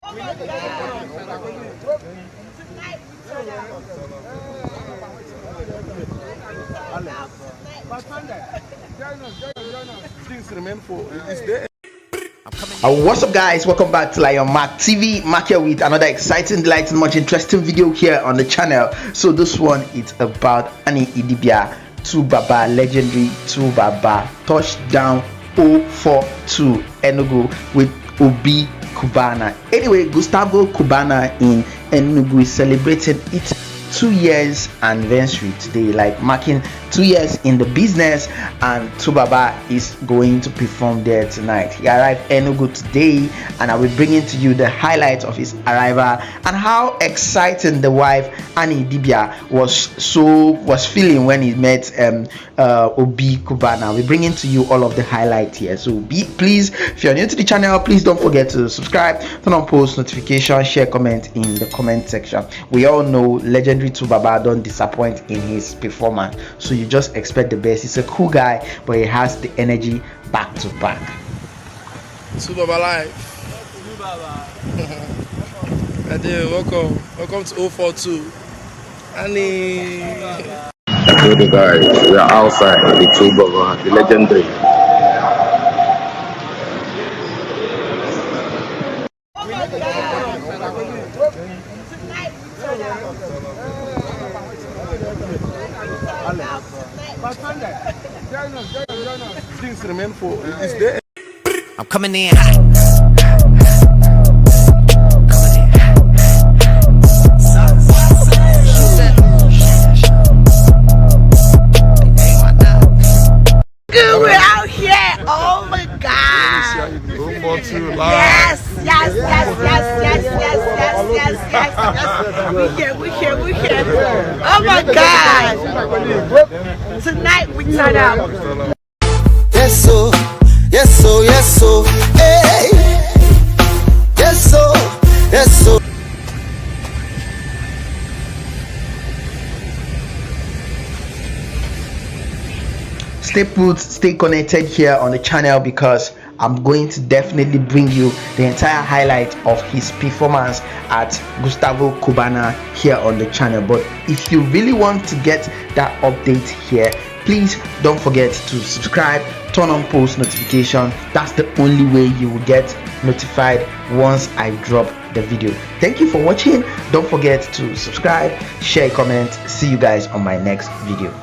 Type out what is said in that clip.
Things remain for is there. What's up, guys? Welcome back to Lion Mark TV. Mark here with another exciting, delighting, much interesting video here on the channel. So this one is about Idibia, 2Baba, legendary 2Baba, touchdown 042 Enugu with Obi Cubana. Anyway, Gustavo Cubana in Enugu is celebrating its 2 years anniversary today, like marking 2 years in the business, and 2Baba is going to perform there tonight. He arrived Enugu today, and I will bring in to you the highlights of his arrival and how exciting the wife Idibia was feeling when he met Obi Cubana. We bring in to you all of the highlights here. So please, if you're new to the channel, please don't forget to subscribe, turn on post notification, share, comment in the comment section. We all know legendary 2Baba don't disappoint in his performance, so you just expect the best. He's a cool guy, but he has the energy back to back. 2Baba live. 2Baba. Welcome to 042. Hello guys, we are outside the 2Baba, the legendary. Things remain for is there. I'm coming in hot. Good, we're out here. Oh my God. Yes. We here. Oh my God. Tonight we turn out. Yes so, hey. Yes so. Stay put, stay connected here on the channel, because I'm going to definitely bring you the entire highlight of his performance at Gustavo Cubana here on the channel. But if you really want to get that update here, please don't forget to subscribe, turn on post notification. That's the only way you will get notified once I drop the video. Thank you for watching. Don't forget to subscribe, share, comment. See you guys on my next video.